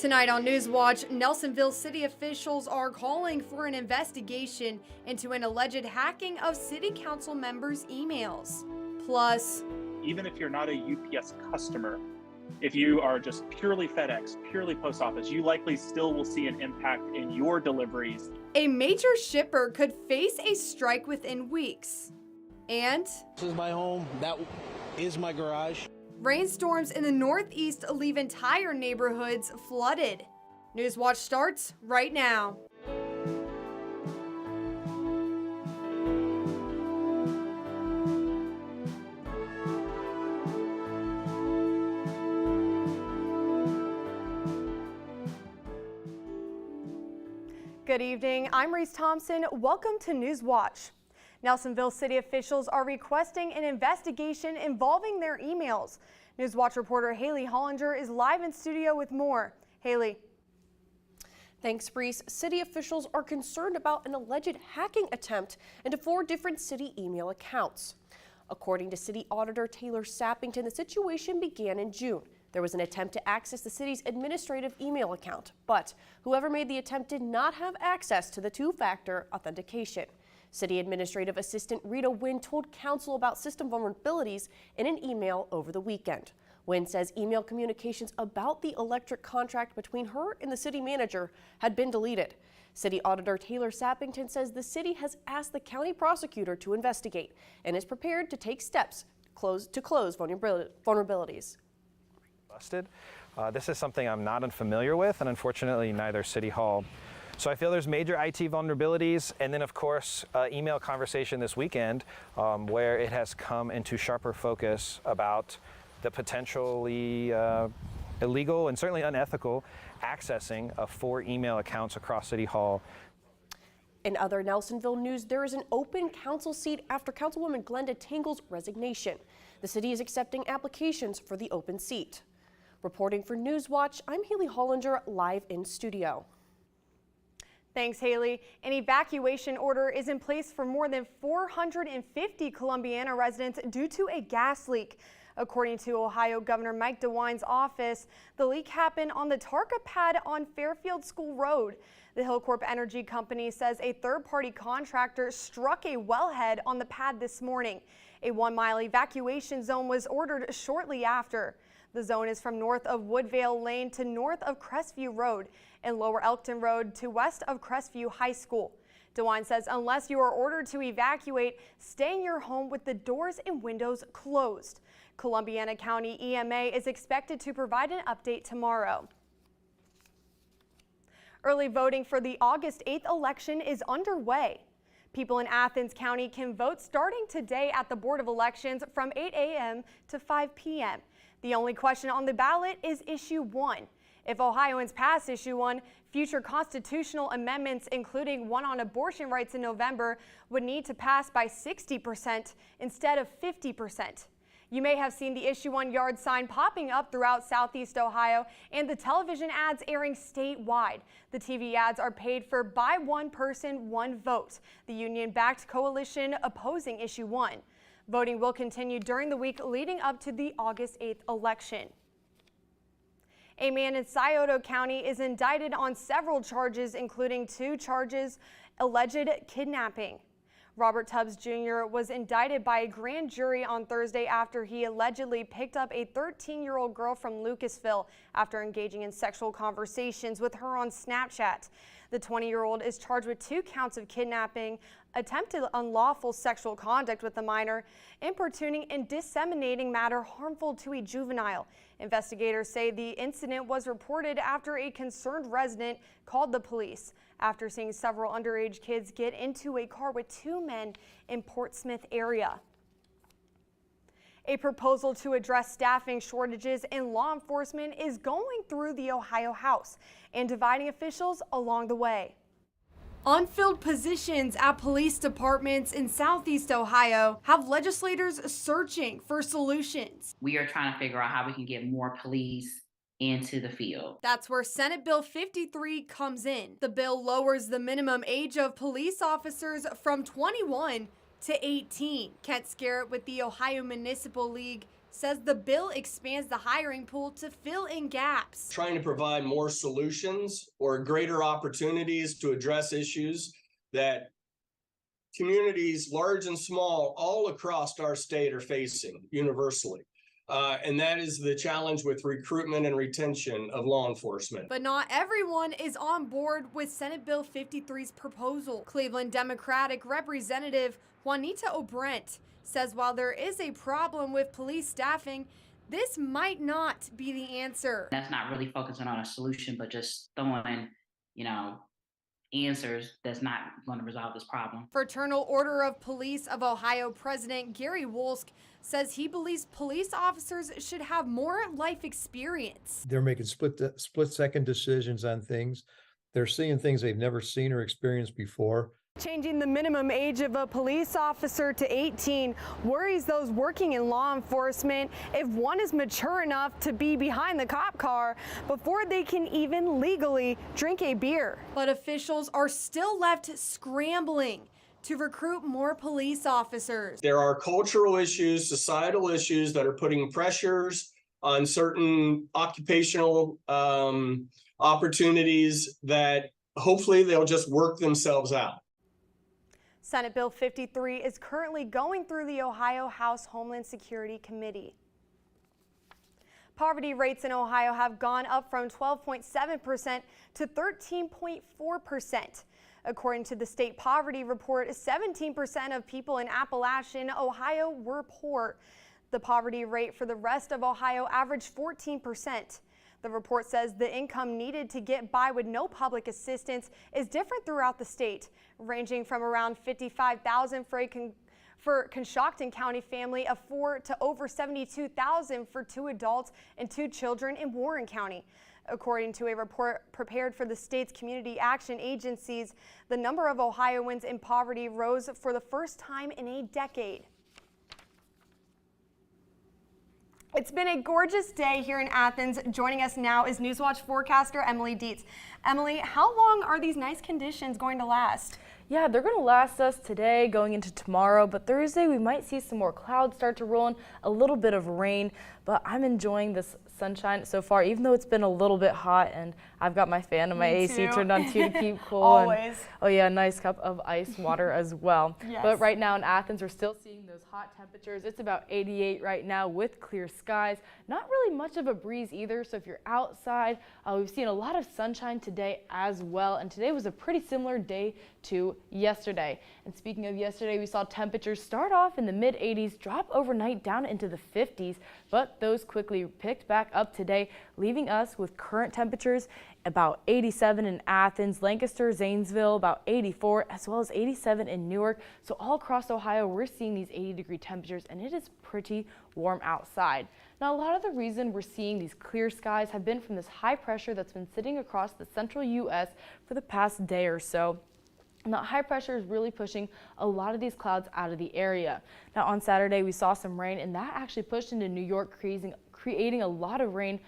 Tonight on Newswatch, Nelsonville city officials are calling for an investigation into an alleged hacking of city council members' emails. Plus, even if you're not a UPS customer, if you are just purely FedEx, purely post office, you likely still will see an impact in your deliveries. A major shipper could face a strike within weeks. And this is my home. That is my garage. Rainstorms in the Northeast leave entire neighborhoods flooded. Newswatch starts right now. Good evening, I'm Reese Thompson. Welcome to Newswatch. Nelsonville city officials are requesting an investigation involving their emails. Newswatch reporter Haley Hollinger is live in studio with more. Haley. Thanks, Reese. City officials are concerned about an alleged hacking attempt into 4 different city email accounts. According to City Auditor Taylor Sappington, the situation began in June. There was an attempt to access the city's administrative email account, but whoever made the attempt did not have access to the 2-factor authentication. City Administrative Assistant Rita Wynn told council about system vulnerabilities in an email over the weekend. Wynn says email communications about the electric contract between her and the city manager had been deleted. City Auditor Taylor Sappington says the city has asked the county prosecutor to investigate and is prepared to take steps to close vulnerabilities. Busted. This is something I'm not unfamiliar with, and unfortunately neither City Hall. So I feel there's major IT vulnerabilities, and then of course email conversation this weekend where it has come into sharper focus about the potentially illegal and certainly unethical accessing of 4 email accounts across City Hall. In other Nelsonville news, there is an open council seat after Councilwoman Glenda Tangle's resignation. The city is accepting applications for the open seat. Reporting for Newswatch, I'm Haley Hollinger, live in studio. Thanks, Haley. An evacuation order is in place for more than 450 Columbiana residents due to a gas leak. According to Ohio Governor Mike DeWine's office, the leak happened on the Tarka pad on Fairfield School Road. The Hillcorp Energy Company says a third-party contractor struck a wellhead on the pad this morning. A 1-mile evacuation zone was ordered shortly after. The zone is from north of Woodvale Lane to north of Crestview Road and Lower Elkton Road to west of Crestview High School. DeWine says unless you are ordered to evacuate, stay in your home with the doors and windows closed. Columbiana County EMA is expected to provide an update tomorrow. Early voting for the August 8th election is underway. People in Athens County can vote starting today at the Board of Elections from 8 a.m. to 5 p.m. The only question on the ballot is Issue 1. If Ohioans pass Issue 1, future constitutional amendments, including one on abortion rights in November, would need to pass by 60% instead of 50%. You may have seen the Issue 1 yard sign popping up throughout Southeast Ohio and the television ads airing statewide. The TV ads are paid for by one person, one vote, the union-backed coalition opposing Issue 1. Voting will continue during the week leading up to the August 8th election. A man in Scioto County is indicted on several charges, including 2 charges alleged kidnapping. Robert Tubbs Jr. was indicted by a grand jury on Thursday after he allegedly picked up a 13-year-old girl from Lucasville after engaging in sexual conversations with her on Snapchat. The 20-year-old is charged with 2 counts of kidnapping, attempted unlawful sexual conduct with a minor, importuning and disseminating matter harmful to a juvenile. Investigators say the incident was reported after a concerned resident called the police after seeing several underage kids get into a car with 2 men in Portsmouth area. A proposal to address staffing shortages in law enforcement is going through the Ohio House and dividing officials along the way. Unfilled positions at police departments in Southeast Ohio have legislators searching for solutions. We are trying to figure out how we can get more police into the field. That's where Senate Bill 53 comes in. The bill lowers the minimum age of police officers from 21 to 18. Kent Scarrett with the Ohio Municipal League says the bill expands the hiring pool to fill in gaps. Trying to provide more solutions or greater opportunities to address issues that communities, large and small, all across our state are facing universally. And that is the challenge with recruitment and retention of law enforcement. But not everyone is on board with Senate Bill 53's proposal. Cleveland Democratic Representative Juanita O'Brent says while there is a problem with police staffing, this might not be the answer. That's not really focusing on a solution, but just throwing, answers that's not going to resolve this problem. Fraternal Order of Police of Ohio President Gary Wolsk says he believes police officers should have more life experience. They're making split-second decisions on things. They're seeing things they've never seen or experienced before. Changing the minimum age of a police officer to 18 worries those working in law enforcement if one is mature enough to be behind the cop car before they can even legally drink a beer. But officials are still left scrambling to recruit more police officers. There are cultural issues, societal issues that are putting pressures on certain occupational opportunities that hopefully they'll just work themselves out. Senate Bill 53 is currently going through the Ohio House Homeland Security Committee. Poverty rates in Ohio have gone up from 12.7% to 13.4%. According to the state poverty report, 17% of people in Appalachian, Ohio were poor. The poverty rate for the rest of Ohio averaged 14%. The report says the income needed to get by with no public assistance is different throughout the state, ranging from around $55,000 for a Coshocton County family of 4 to over $72,000 for 2 adults and 2 children in Warren County. According to a report prepared for the state's community action agencies, the number of Ohioans in poverty rose for the first time in a decade. It's been a gorgeous day here in Athens. Joining us now is Newswatch forecaster Emily Dietz. Emily, how long are these nice conditions going to last? Yeah, they're going to last us today, going into tomorrow, but Thursday we might see some more clouds start to roll in, a little bit of rain, but I'm enjoying this sunshine so far, even though it's been a little bit hot, and I've got my fan and my AC turned on too to keep cool. Always. And, oh yeah, a nice cup of ice water as well. Yes. But right now in Athens, we're still seeing those hot temperatures. It's about 88 right now with clear skies. Not really much of a breeze either, so if you're outside, we've seen a lot of sunshine today as well, and today was a pretty similar day to yesterday. And speaking of yesterday, we saw temperatures start off in the mid 80s, drop overnight down into the 50s, but those quickly picked back up today, leaving us with current temperatures about 87 in Athens, Lancaster, Zanesville, about 84, as well as 87 in Newark. So all across Ohio, we're seeing these 80-degree temperatures, and it is pretty warm outside. Now, a lot of the reason we're seeing these clear skies have been from this high pressure that's been sitting across the central U.S. for the past day or so. And that high pressure is really pushing a lot of these clouds out of the area. Now, on Saturday, we saw some rain, and that actually pushed into New York, creating a lot of rain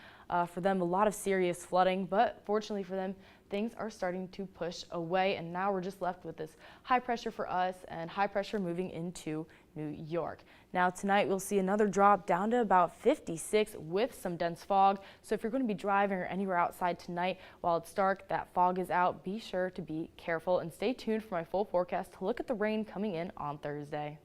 for them, a lot of serious flooding. But fortunately for them, things are starting to push away, and now we're just left with this high pressure for us and high pressure moving into New York. Now tonight we'll see another drop down to about 56 with some dense fog. So if you're going to be driving or anywhere outside tonight while it's dark, that fog is out, be sure to be careful and stay tuned for my full forecast to look at the rain coming in on Thursday.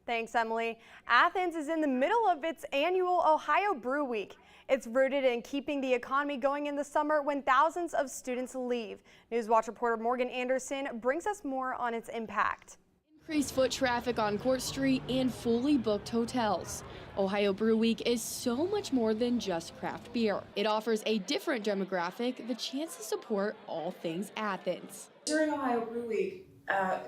Thanks, Emily. Athens is in the middle of its annual Ohio Brew Week. It's rooted in keeping the economy going in the summer when thousands of students leave. Newswatch reporter Morgan Anderson brings us more on its impact. Increased foot traffic on Court Street and fully booked hotels. Ohio Brew Week is so much more than just craft beer. It offers a different demographic the chance to support all things Athens. During Ohio Brew Week,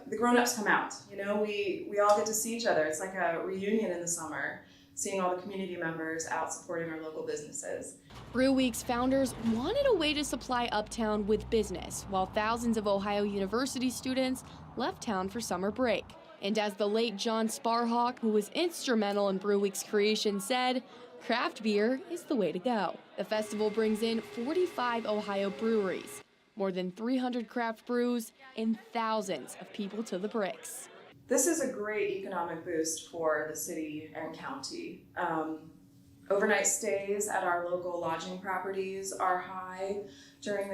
the grown-ups come out. You know, we all get to see each other. It's like a reunion in the summer, seeing all the community members out supporting our local businesses. Brew Week's founders wanted a way to supply Uptown with business, while thousands of Ohio University students left town for summer break. And as the late John Sparhawk, who was instrumental in Brew Week's creation, said, craft beer is the way to go. The festival brings in 45 Ohio breweries, more than 300 craft brews, and thousands of people to the bricks. This is a great economic boost for the city and county. Overnight stays at our local lodging properties are high during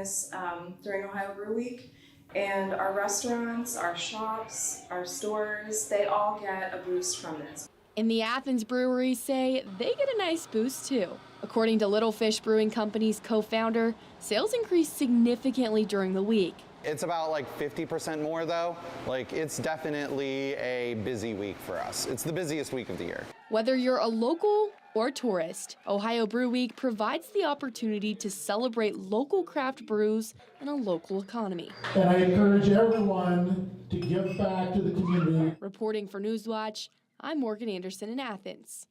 during Ohio Brew Week, and our restaurants, our shops, our stores, they all get a boost from this. And the Athens breweries say they get a nice boost too. According to Little Fish Brewing Company's co-founder, sales increased significantly during the week. It's about like 50% more though. Like it's definitely a busy week for us. It's the busiest week of the year. Whether you're a local or tourist, Ohio Brew Week provides the opportunity to celebrate local craft brews and a local economy. And I encourage everyone to give back to the community. Reporting for Newswatch, I'm Morgan Anderson in Athens.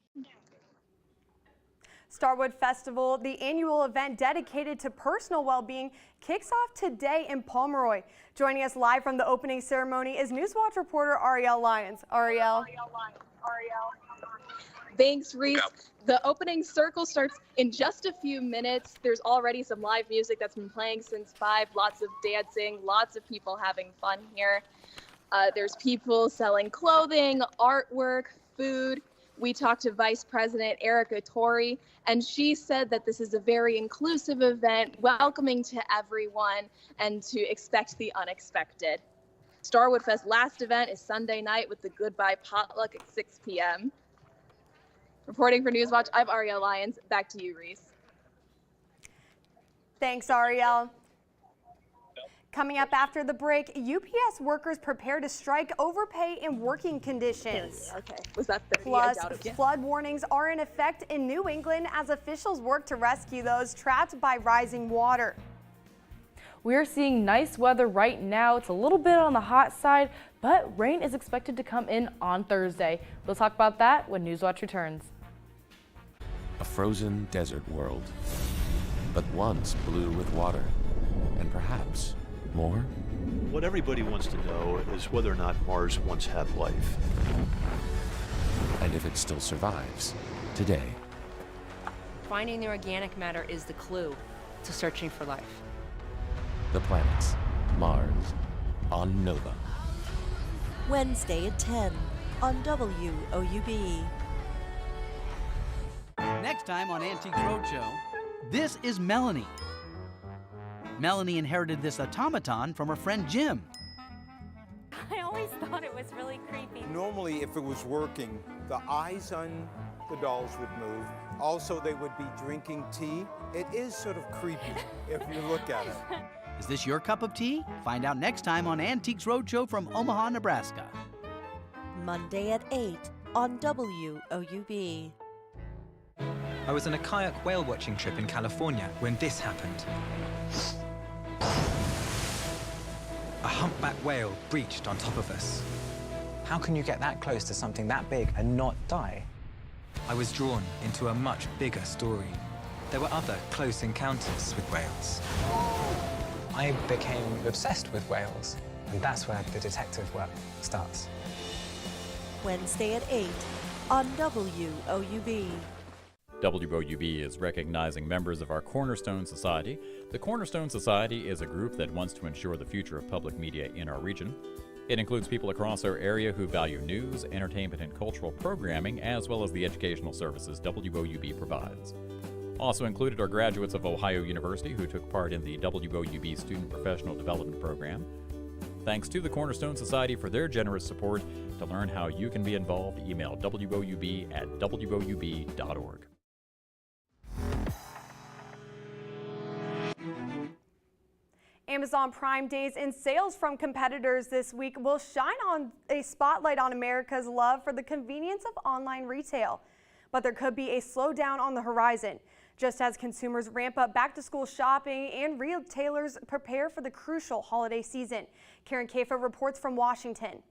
Starwood Festival, the annual event dedicated to personal well-being, kicks off today in Pomeroy. Joining us live from the opening ceremony is Newswatch reporter Ariel Lyons. Ariel. Thanks, Reese. The opening circle starts in just a few minutes. There's already some live music that's been playing since 5, lots of dancing, lots of people having fun here. There's people selling clothing, artwork, food. We talked to Vice President Erica Torrey, and she said that this is a very inclusive event, welcoming to everyone, and to expect the unexpected. Starwood Fest last event is Sunday night with the Goodbye Potluck at 6 p.m. Reporting for Newswatch, I'm Ariel Lyons. Back to you, Reese. Thanks, Ariel. Coming up after the break, UPS workers prepare to strike over pay and working conditions. Okay, was that 30? Plus, flood warnings are in effect in New England as officials work to rescue those trapped by rising water. We're seeing nice weather right now. It's a little bit on the hot side, but rain is expected to come in on Thursday. We'll talk about that when Newswatch returns. A frozen desert world, but once blue with water, and perhaps more? What everybody wants to know is whether or not Mars once had life. And if it still survives today. Finding the organic matter is the clue to searching for life. The planets, Mars, on Nova. Wednesday at 10 on WOUB. Next time on Antiques Roadshow, this is Melanie. Melanie inherited this automaton from her friend Jim. I always thought it was really creepy. Normally, if it was working, the eyes on the dolls would move. Also, they would be drinking tea. It is sort of creepy if you look at it. Is this your cup of tea? Find out next time on Antiques Roadshow from Omaha, Nebraska. Monday at 8 on WOUB. I was on a kayak whale watching trip in California when this happened. A humpback whale breached on top of us. How can you get that close to something that big and not die? I was drawn into a much bigger story. There were other close encounters with whales. I became obsessed with whales, and that's where the detective work starts. Wednesday at 8 on WOUB. WOUB is recognizing members of our Cornerstone Society. The Cornerstone Society is a group that wants to ensure the future of public media in our region. It includes people across our area who value news, entertainment, and cultural programming, as well as the educational services WOUB provides. Also included are graduates of Ohio University who took part in the WOUB Student Professional Development Program. Thanks to the Cornerstone Society for their generous support. To learn how you can be involved, email woub@woub.org. Amazon Prime Days and sales from competitors this week will shine on a spotlight on America's love for the convenience of online retail. But there could be a slowdown on the horizon, just as consumers ramp up back-to-school shopping and retailers prepare for the crucial holiday season. Karen Kafer reports from Washington.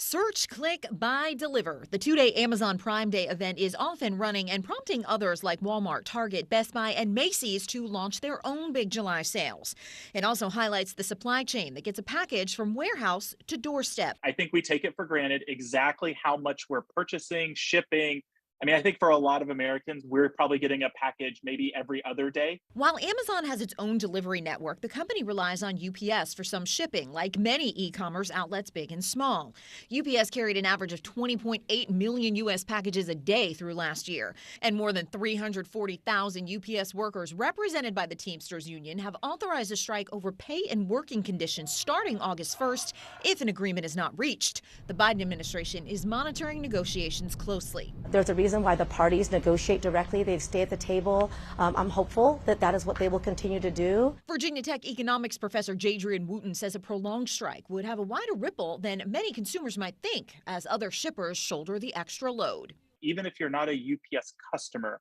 Search, click, buy, deliver. The two-day Amazon Prime Day event is off and running and prompting others like Walmart, Target, Best Buy, and Macy's to launch their own big July sales. It also highlights the supply chain that gets a package from warehouse to doorstep. I think we take it for granted exactly how much we're purchasing, shipping, I mean, I think for a lot of Americans, we're probably getting a package maybe every other day. While Amazon has its own delivery network, the company relies on UPS for some shipping, like many e-commerce outlets big and small. UPS carried an average of 20.8 million U.S. packages a day through last year, and more than 340,000 UPS workers represented by the Teamsters Union have authorized a strike over pay and working conditions starting August 1st if an agreement is not reached. The Biden administration is monitoring negotiations closely. There's a reason why the parties negotiate directly. They stay at the table. I'm hopeful that that is what they will continue to do. Virginia Tech economics professor Jadrian Wooten says a prolonged strike would have a wider ripple than many consumers might think as other shippers shoulder the extra load. Even if you're not a UPS customer,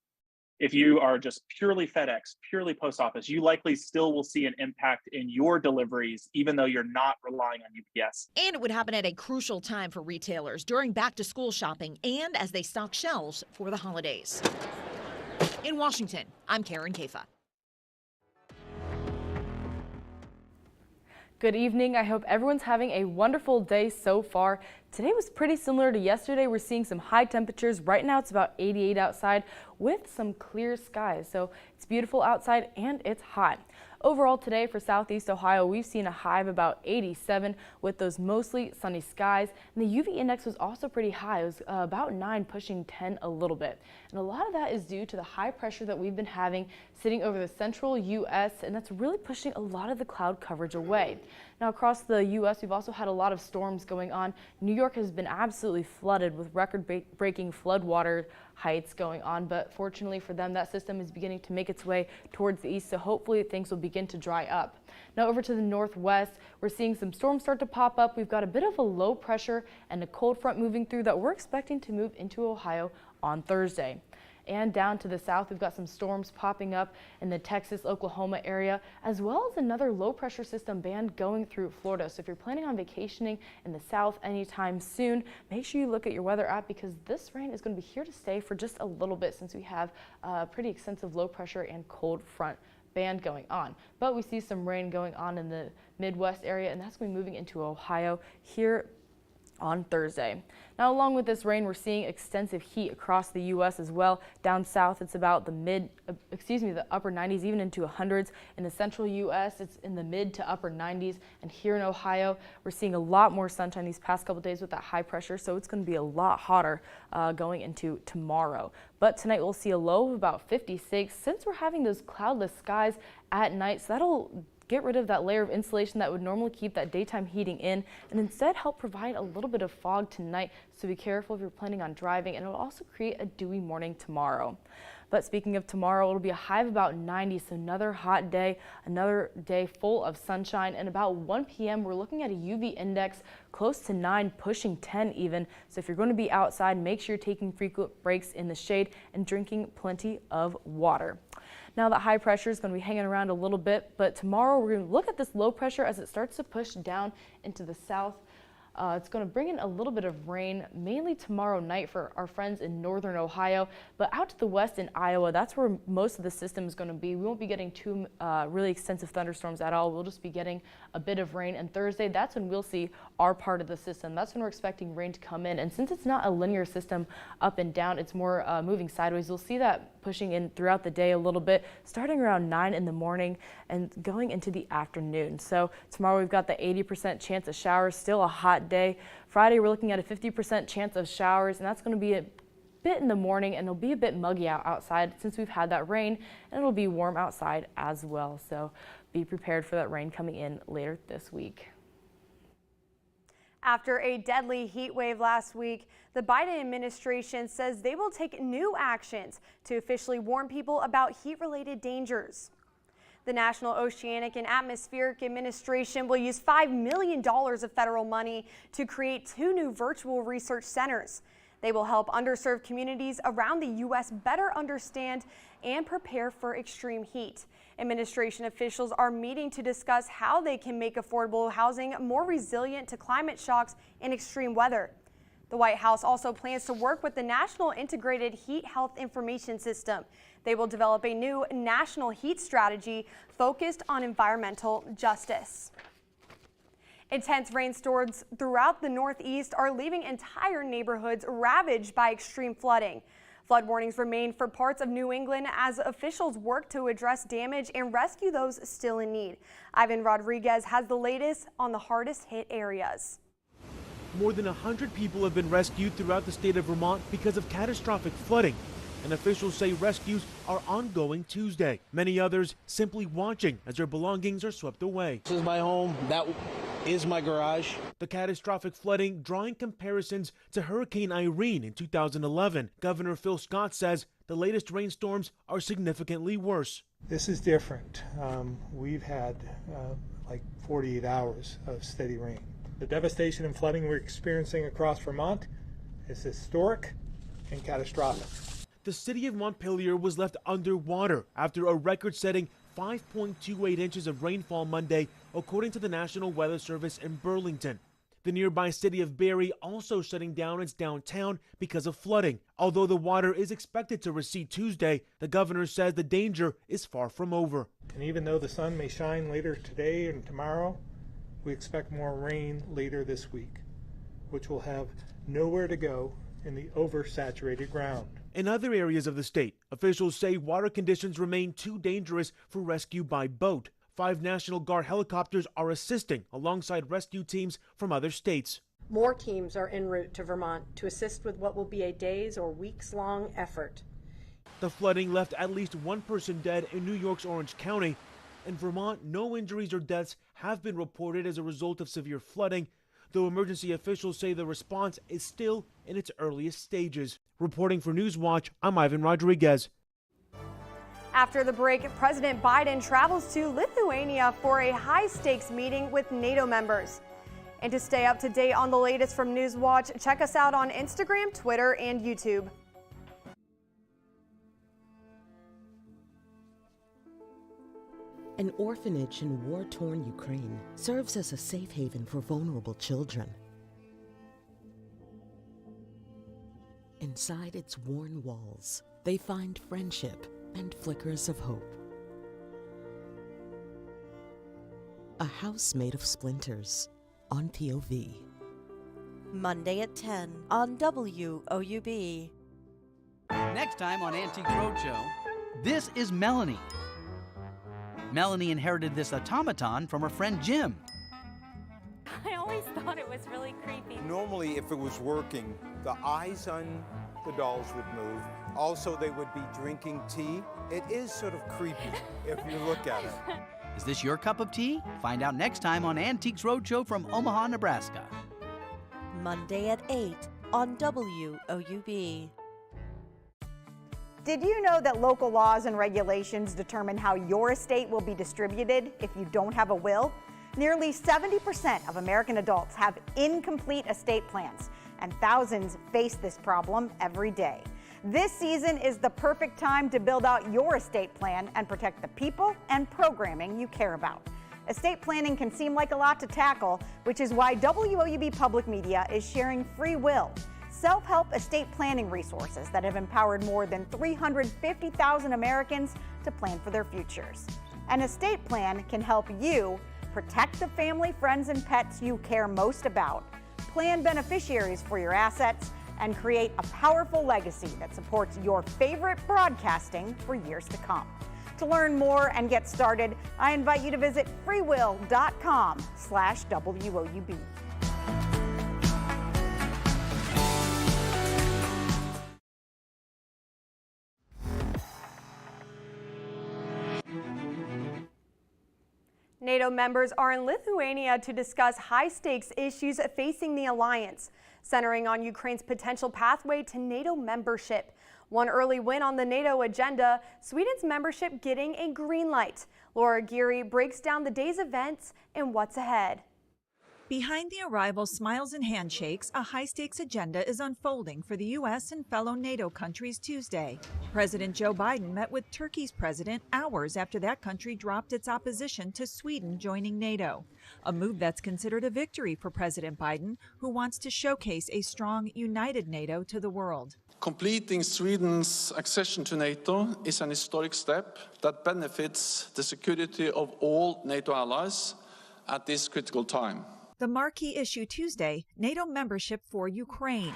if you are just purely FedEx, purely post office, you likely still will see an impact in your deliveries, even though you're not relying on UPS. And it would happen at a crucial time for retailers during back-to-school shopping and as they stock shelves for the holidays. In Washington, I'm Karen Kafa. Good evening. I hope everyone's having a wonderful day so far. Today was pretty similar to yesterday. We're seeing some high temperatures. Right now it's about 88 outside with some clear skies. So it's beautiful outside and it's hot. Overall today for Southeast Ohio, we've seen a high of about 87 with those mostly sunny skies. And the UV index was also pretty high. It was about 9, pushing 10 a little bit. And a lot of that is due to the high pressure that we've been having sitting over the central U.S. and that's really pushing a lot of the cloud coverage away. Now across the U.S. we've also had a lot of storms going on. New York has been absolutely flooded with record-breaking floodwater heights going on, but fortunately for them that system is beginning to make its way towards the east, so hopefully things will begin to dry up. Now over to the northwest, we're seeing some storms start to pop up. We've got a bit of a low pressure and a cold front moving through that we're expecting to move into Ohio on Thursday. And down to the south, we've got some storms popping up in the Texas, Oklahoma area, as well as another low pressure system band going through Florida. So if you're planning on vacationing in the south anytime soon, make sure you look at your weather app because this rain is going to be here to stay for just a little bit since we have a pretty extensive low pressure and cold front band going on. But we see some rain going on in the Midwest area, and that's going to be moving into Ohio here on Thursday. Now along with this rain, we're seeing extensive heat across the U.S. as well. Down south it's about the upper 90s, even into 100s. In the central U.S. it's in the mid to upper 90s, and here in Ohio we're seeing a lot more sunshine these past couple days with that high pressure, so it's going to be a lot hotter going into tomorrow. But tonight we'll see a low of about 56 since we're having those cloudless skies at night, so that'll get rid of that layer of insulation that would normally keep that daytime heating in and instead help provide a little bit of fog tonight, so be careful if you're planning on driving, and it'll also create a dewy morning tomorrow. But speaking of tomorrow, it'll be a high of about 90, so another hot day, another day full of sunshine, and about 1 p.m. we're looking at a UV index close to 9, pushing 10 even. So if you're going to be outside, make sure you're taking frequent breaks in the shade and drinking plenty of water. Now the high pressure is going to be hanging around a little bit, but tomorrow we're going to look at this low pressure as it starts to push down into the south. It's going to bring in a little bit of rain, mainly tomorrow night for our friends in northern Ohio, but out to the west in Iowa, that's where most of the system is going to be. We won't be getting too really extensive thunderstorms at all. We'll just be getting a bit of rain, and Thursday, that's when we'll see our part of the system. That's when we're expecting rain to come in, and since it's not a linear system up and down, it's more moving sideways. You'll see that pushing in throughout the day a little bit, starting around 9 in the morning and going into the afternoon. So tomorrow we've got the 80% chance of showers, still a hot day. Friday we're looking at a 50% chance of showers, and that's going to be a bit in the morning, and it'll be a bit muggy outside since we've had that rain, and it'll be warm outside as well. So be prepared for that rain coming in later this week. After a deadly heat wave last week, the Biden administration says they will take new actions to officially warn people about heat-related dangers. The National Oceanic and Atmospheric Administration will use $5 million of federal money to create 2 new virtual research centers. They will help underserved communities around the U.S. better understand and prepare for extreme heat. Administration officials are meeting to discuss how they can make affordable housing more resilient to climate shocks and extreme weather. The White House also plans to work with the National Integrated Heat Health Information System. They will develop a new national heat strategy focused on environmental justice. Intense rainstorms throughout the Northeast are leaving entire neighborhoods ravaged by extreme flooding. Flood warnings remain for parts of New England as officials work to address damage and rescue those still in need. Ivan Rodriguez has the latest on the hardest hit areas. More than 100 people have been rescued throughout the state of Vermont because of catastrophic flooding, and officials say rescues are ongoing Tuesday. Many others simply watching as their belongings are swept away. This is my home. That is my garage. The catastrophic flooding drawing comparisons to Hurricane Irene in 2011. Governor Phil Scott says the latest rainstorms are significantly worse. This is different. We've had like 48 hours of steady rain. The devastation and flooding we're experiencing across Vermont is historic and catastrophic. The city of Montpelier was left underwater after a record-setting 5.28 inches of rainfall Monday, according to the National Weather Service in Burlington. The nearby city of Barrie also shutting down its downtown because of flooding. Although the water is expected to recede Tuesday, the governor says the danger is far from over. And even though the sun may shine later today and tomorrow, we expect more rain later this week, which will have nowhere to go in the oversaturated ground. In other areas of the state, officials say water conditions remain too dangerous for rescue by boat. 5 National Guard helicopters are assisting alongside rescue teams from other states. More teams are en route to Vermont to assist with what will be a days or weeks-long effort. The flooding left at least 1 person dead in New York's Orange County. In Vermont, no injuries or deaths have been reported as a result of severe flooding, though emergency officials say the response is still in its earliest stages. Reporting for Newswatch, I'm Ivan Rodriguez. After the break, President Biden travels to Lithuania for a high-stakes meeting with NATO members. And to stay up to date on the latest from Newswatch, check us out on Instagram, Twitter, and YouTube. An orphanage in war-torn Ukraine serves as a safe haven for vulnerable children. Inside its worn walls, they find friendship and flickers of hope. A house made of splinters on POV. Monday at 10 on WOUB. Next time on Antique Roadshow, this is Melanie. Melanie inherited this automaton from her friend Jim. I always thought it was really creepy. Normally, if it was working, the eyes on the dolls would move. Also, they would be drinking tea. It is sort of creepy if you look at it. Is this your cup of tea? Find out next time on Antiques Roadshow from Omaha, Nebraska. Monday at 8 on WOUB. Did you know that local laws and regulations determine how your estate will be distributed if you don't have a will? Nearly 70% of American adults have incomplete estate plans, and thousands face this problem every day. This season is the perfect time to build out your estate plan and protect the people and programming you care about. Estate planning can seem like a lot to tackle, which is why WOUB Public Media is sharing Free Will, self-help estate planning resources that have empowered more than 350,000 Americans to plan for their futures. An estate plan can help you protect the family, friends, and pets you care most about, plan beneficiaries for your assets, and create a powerful legacy that supports your favorite broadcasting for years to come. To learn more and get started, I invite you to visit freewill.com/WOUB. NATO members are in Lithuania to discuss high-stakes issues facing the alliance, centering on Ukraine's potential pathway to NATO membership. One early win on the NATO agenda, Sweden's membership getting a green light. Laura Geary breaks down the day's events and what's ahead. Behind the arrival smiles and handshakes, a high-stakes agenda is unfolding for the U.S. and fellow NATO countries Tuesday. President Joe Biden met with Turkey's president hours after that country dropped its opposition to Sweden joining NATO, a move that's considered a victory for President Biden, who wants to showcase a strong, united NATO to the world. Completing Sweden's accession to NATO is an historic step that benefits the security of all NATO allies at this critical time. The marquee issue Tuesday, NATO membership for Ukraine.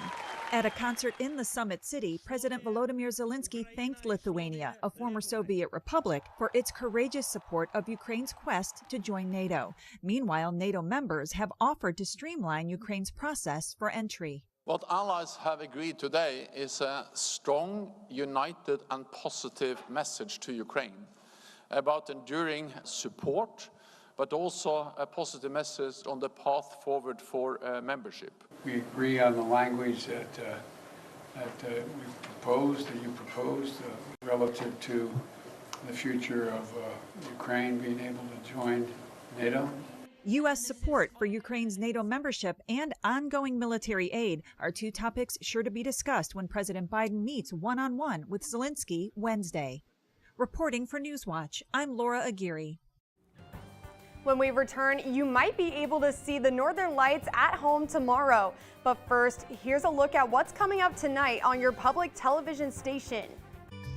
At a concert in the summit city, President Volodymyr Zelensky thanked Lithuania, a former Soviet republic, for its courageous support of Ukraine's quest to join NATO. Meanwhile, NATO members have offered to streamline Ukraine's process for entry. What allies have agreed today is a strong, united and positive message to Ukraine about enduring support, but also a positive message on the path forward for membership. We agree on the language that we proposed, that you proposed, relative to the future of Ukraine being able to join NATO. U.S. support for Ukraine's NATO membership and ongoing military aid are two topics sure to be discussed when President Biden meets one-on-one with Zelensky Wednesday. Reporting for Newswatch, I'm Laura Aguirre. When we return, you might be able to see the Northern Lights at home tomorrow. But first, here's a look at what's coming up tonight on your public television station.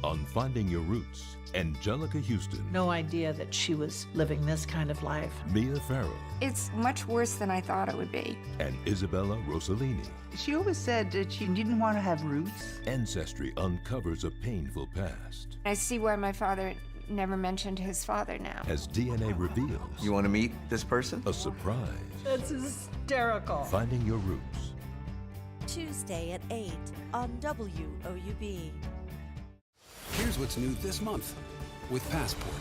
On Finding Your Roots, Angelica Houston. No idea that she was living this kind of life. Mia Farrow. It's much worse than I thought it would be. And Isabella Rossellini. She always said that she didn't want to have roots. Ancestry uncovers a painful past. I see why my father never mentioned his father now. As DNA reveals. You want to meet this person? A surprise. That's hysterical. Finding Your Roots. Tuesday at 8 on WOUB. Here's what's new this month with Passport.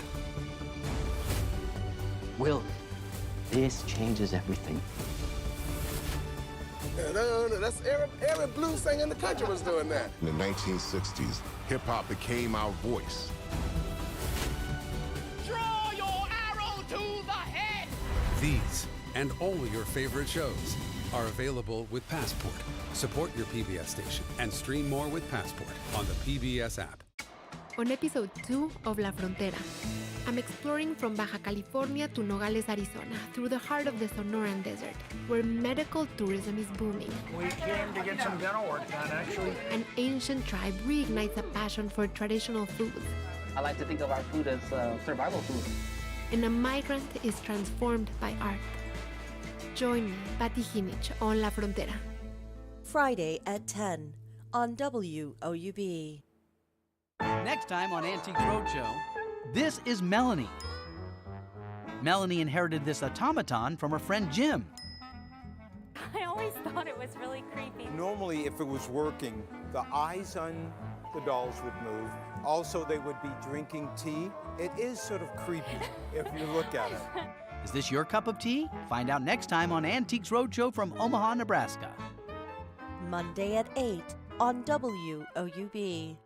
Will, this changes everything. That's every blues singer in the country was doing that. In the 1960s, hip-hop became our voice. Draw your arrow to the head! These and all your favorite shows are available with Passport. Support your PBS station and stream more with Passport on the PBS app. On episode 2 of La Frontera, I'm exploring from Baja California to Nogales, Arizona, through the heart of the Sonoran Desert, where medical tourism is booming. We came to get some dental work done, actually. An ancient tribe reignites a passion for traditional foods. I like to think of our food as survival food. And a migrant is transformed by art. Join me, Patti Hinich, on La Frontera. Friday at 10 on WOUB. Next time on Antiques Roadshow, this is Melanie. Melanie inherited this automaton from her friend Jim. I always thought it was really creepy. Normally, if it was working, the eyes on the dolls would move. Also, they would be drinking tea. It is sort of creepy if you look at it. Is this your cup of tea? Find out next time on Antiques Roadshow from Omaha, Nebraska. Monday at 8 on WOUB.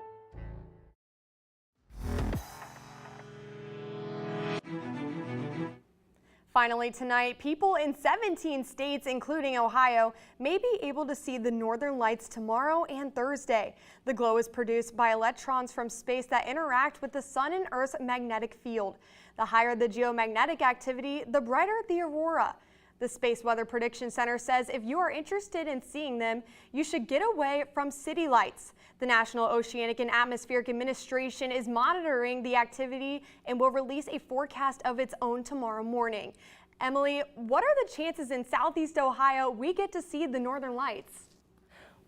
Finally tonight, people in 17 states, including Ohio, may be able to see the Northern Lights tomorrow and Thursday. The glow is produced by electrons from space that interact with the sun and Earth's magnetic field. The higher the geomagnetic activity, the brighter the aurora. The Space Weather Prediction Center says if you are interested in seeing them, you should get away from city lights. The National Oceanic and Atmospheric Administration is monitoring the activity and will release a forecast of its own tomorrow morning. Emily, what are the chances in Southeast Ohio we get to see the Northern Lights?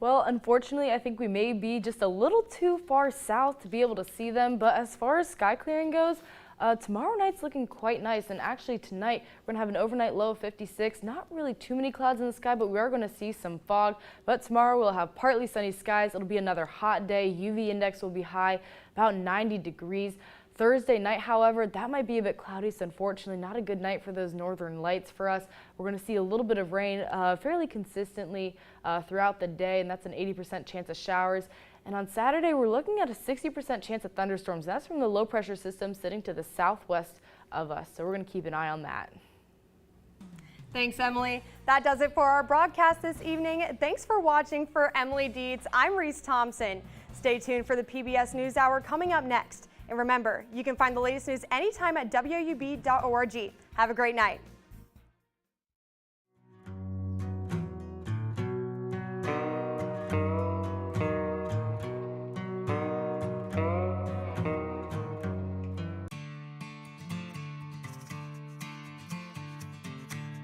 Well, unfortunately, I think we may be just a little too far south to be able to see them, but as far as sky clearing goes, tomorrow night's looking quite nice, and actually tonight we're going to have an overnight low of 56. Not really too many clouds in the sky, but we are going to see some fog. But tomorrow we'll have partly sunny skies. It'll be another hot day. UV index will be high, about 90 degrees. Thursday night, however, that might be a bit cloudy, so unfortunately not a good night for those northern lights for us. We're going to see a little bit of rain fairly consistently throughout the day, and that's an 80% chance of showers. And on Saturday, we're looking at a 60% chance of thunderstorms. That's from the low pressure system sitting to the southwest of us. So we're going to keep an eye on that. Thanks, Emily. That does it for our broadcast this evening. Thanks for watching. For Emily Dietz, I'm Reese Thompson. Stay tuned for the PBS NewsHour coming up next. And remember, you can find the latest news anytime at WOUB.org. Have a great night.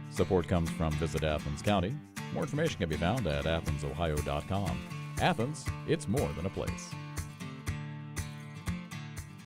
Support comes from Visit Athens County. More information can be found at AthensOhio.com. Athens, it's more than a place.